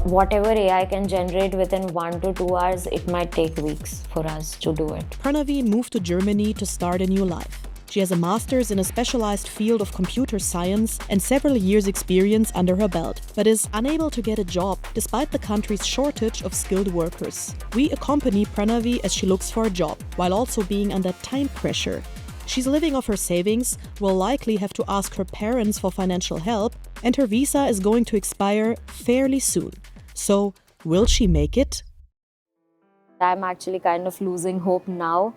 whatever AI can generate within 1 to 2 hours, it might take weeks for us to do it. Pranavi moved to Germany to start a new life. She has a master's in a specialized field of computer science and several years' experience under her belt, but is unable to get a job despite the country's shortage of skilled workers. We accompany Pranavi as she looks for a job, while also being under time pressure. She's living off her savings, will likely have to ask her parents for financial help, and her visa is going to expire fairly soon. So, will she make it? I'm actually kind of losing hope now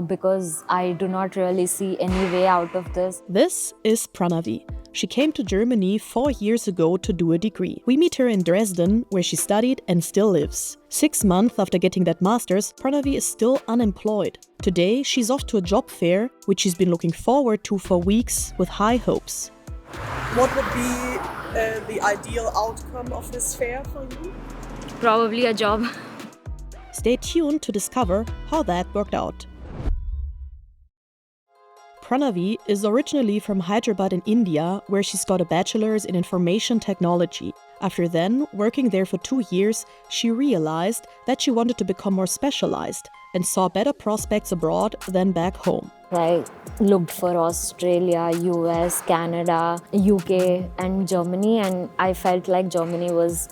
because I do not really see any way out of this. This is Pranavi. She came to Germany 4 years ago to do a degree. We meet her in Dresden, where she studied and still lives. 6 months after getting that master's, Pranavi is still unemployed. Today, she's off to a job fair, which she's been looking forward to for weeks with high hopes. What would be the ideal outcome of this fair for you? Probably a job. Stay tuned to discover how that worked out. Pranavi is originally from Hyderabad in India, where she's got a bachelor's in information technology. After then, working there for 2 years, she realized that she wanted to become more specialized and saw better prospects abroad than back home. I looked for Australia, US, Canada, UK and Germany, and I felt like Germany was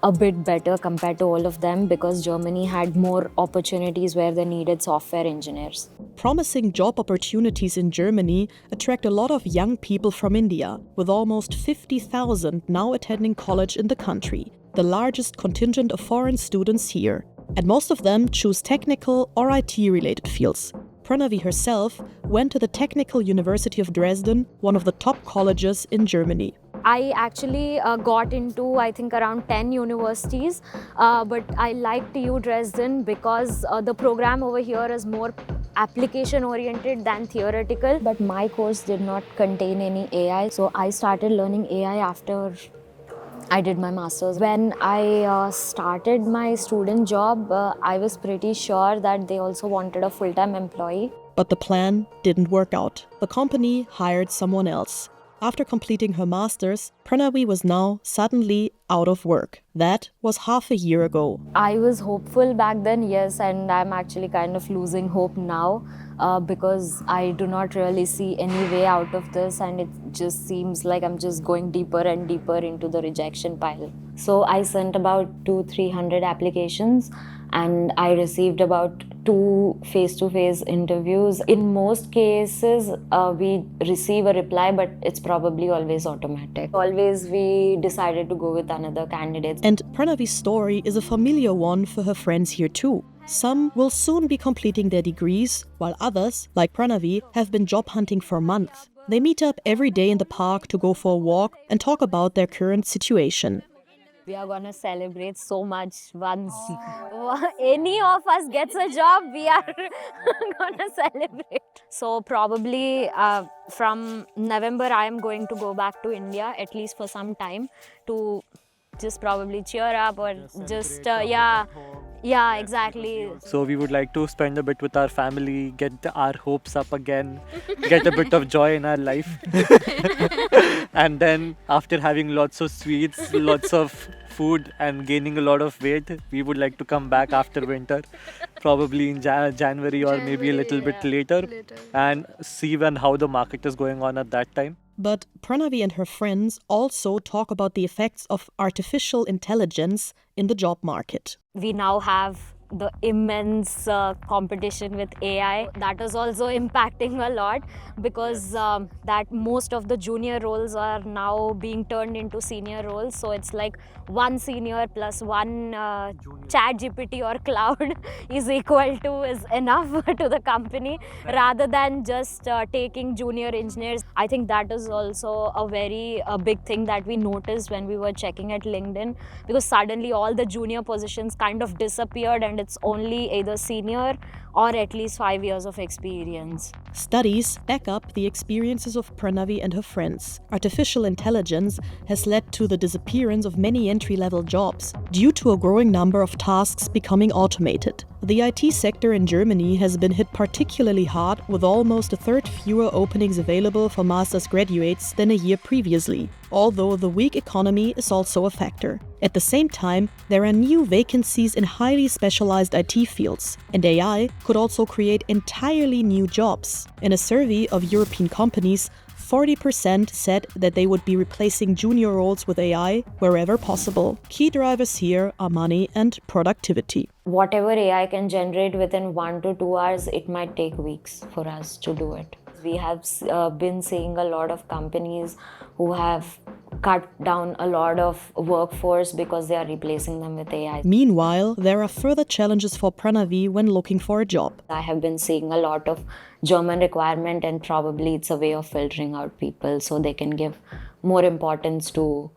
a bit better compared to all of them because Germany had more opportunities where they needed software engineers. Promising job opportunities in Germany attract a lot of young people from India, with almost 50,000 now attending college in the country, the largest contingent of foreign students here. And most of them choose technical or IT-related fields. Pranavi herself went to the Technical University of Dresden, one of the top colleges in Germany. I actually got into, I think, around 10 universities, but I liked U Dresden because the program over here is more application-oriented than theoretical. But my course did not contain any AI, so I started learning AI after I did my master's. When I started my student job, I was pretty sure that they also wanted a full-time employee. But the plan didn't work out. The company hired someone else. After completing her master's, Pranavi was now suddenly out of work. That was half a year ago. I was hopeful back then, yes, and I'm actually kind of losing hope now because I do not really see any way out of this, and it just seems like I'm just going deeper and deeper into the rejection pile. So I sent about 200-300 applications and I received about 2 face-to-face interviews. In most cases, we receive a reply, but it's probably always automatic. Always we decided to go with another candidate. And Pranavi's story is a familiar one for her friends here too. Some will soon be completing their degrees, while others, like Pranavi, have been job hunting for months. They meet up every day in the park to go for a walk and talk about their current situation. We are gonna celebrate so much once any of us gets a job, we are gonna celebrate. So probably from November I am going to go back to India, at least for some time, to just probably cheer up or just yeah, exactly. So we would like to spend a bit with our family, get our hopes up again, get a bit of joy in our life. And then after having lots of sweets, lots of food and gaining a lot of weight, we would like to come back after winter, probably in January or maybe a little bit later, and see how the market is going on at that time. But Pranavi and her friends also talk about the effects of artificial intelligence in the job market. We now have the immense competition with AI. That is also impacting a lot because that most of the junior roles are now being turned into senior roles. So it's like one senior plus one chat GPT or cloud is enough to the company rather than just taking junior engineers. I think that is also a very big thing that we noticed when we were checking at LinkedIn, because suddenly all the junior positions kind of disappeared and it's only either senior or at least 5 years of experience. Studies back up the experiences of Pranavi and her friends. Artificial intelligence has led to the disappearance of many entry-level jobs due to a growing number of tasks becoming automated. The IT sector in Germany has been hit particularly hard, with almost a third fewer openings available for master's graduates than a year previously, although the weak economy is also a factor. At the same time, there are new vacancies in highly specialized IT fields, and AI could also create entirely new jobs. In a survey of European companies, 40% said that they would be replacing junior roles with AI wherever possible. Key drivers here are money and productivity. Whatever AI can generate within 1 to 2 hours, it might take weeks for us to do it. We have been seeing a lot of companies who have cut down a lot of workforce because they are replacing them with AI. Meanwhile, there are further challenges for Pranavi when looking for a job. I have been seeing a lot of German requirement, and probably it's a way of filtering out people so they can give more importance to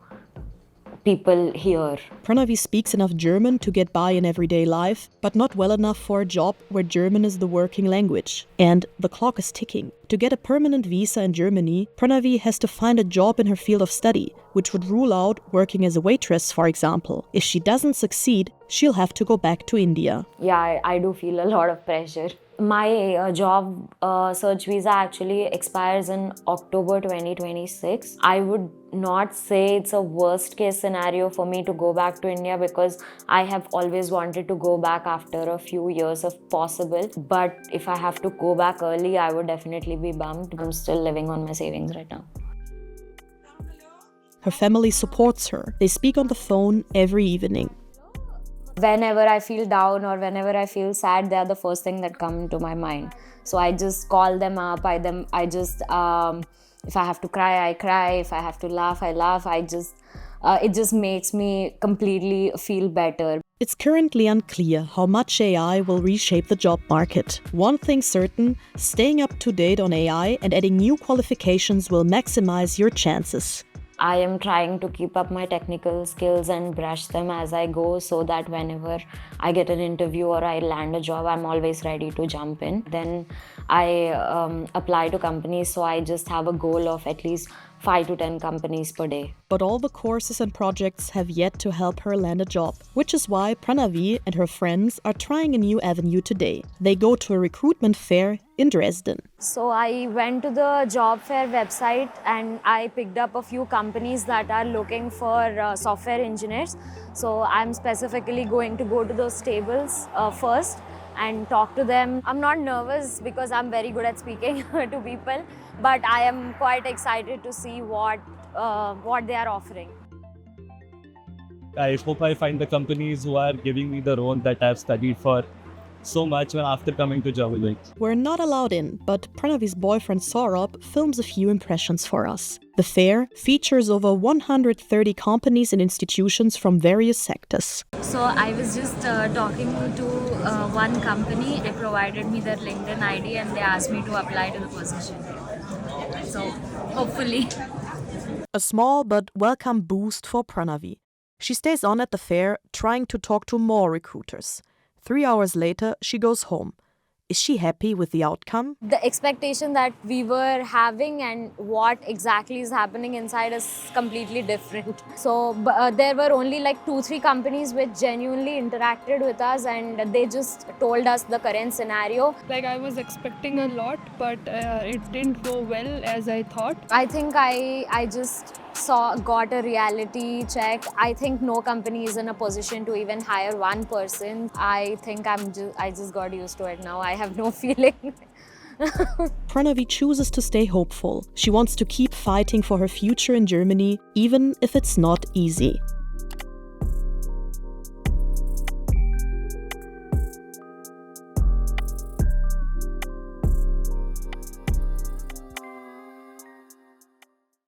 people here. Pranavi speaks enough German to get by in everyday life, but not well enough for a job where German is the working language. And the clock is ticking. To get a permanent visa in Germany, Pranavi has to find a job in her field of study, which would rule out working as a waitress, for example. If she doesn't succeed, she'll have to go back to India. Yeah, I do feel a lot of pressure. My job search visa actually expires in October 2026. I would not say it's a worst case scenario for me to go back to India because I have always wanted to go back after a few years if possible. But if I have to go back early, I would definitely be bummed. I'm still living on my savings right now. Her family supports her. They speak on the phone every evening. Whenever I feel down or whenever I feel sad, they are the first thing that come to my mind. So I just call them up. If I have to cry, I cry. If I have to laugh, I laugh. It just makes me completely feel better. It's currently unclear how much AI will reshape the job market. One thing certain, staying up to date on AI and adding new qualifications will maximize your chances. I am trying to keep up my technical skills and brush them as I go so that whenever I get an interview or I land a job, I'm always ready to jump in. Then I apply to companies, so I just have a goal of at least 5 to 10 companies per day. But all the courses and projects have yet to help her land a job, which is why Pranavi and her friends are trying a new avenue today. They go to a recruitment fair in Dresden. So I went to the job fair website and I picked up a few companies that are looking for software engineers. So I'm specifically going to go to those tables first and talk to them. I'm not nervous because I'm very good at speaking to people, but I am quite excited to see what they are offering. I hope I find the companies who are giving me the role that I've studied for so much after coming to Germany. We're not allowed in, but Pranavi's boyfriend Saurabh films a few impressions for us. The fair features over 130 companies and institutions from various sectors. So I was just talking to one company. They provided me their LinkedIn ID and they asked me to apply to the position. So hopefully. A small but welcome boost for Pranavi. She stays on at the fair, trying to talk to more recruiters. 3 hours later, she goes home. Is she happy with the outcome? The expectation that we were having and what exactly is happening inside is completely different. So there were only like 2-3 companies which genuinely interacted with us and they just told us the current scenario. Like I was expecting a lot, but it didn't go well as I thought. I think I just got a reality check. I think no company is in a position to even hire one person. I think I just got used to it now. I have no feeling. Pranavi chooses to stay hopeful. She wants to keep fighting for her future in Germany, even if it's not easy.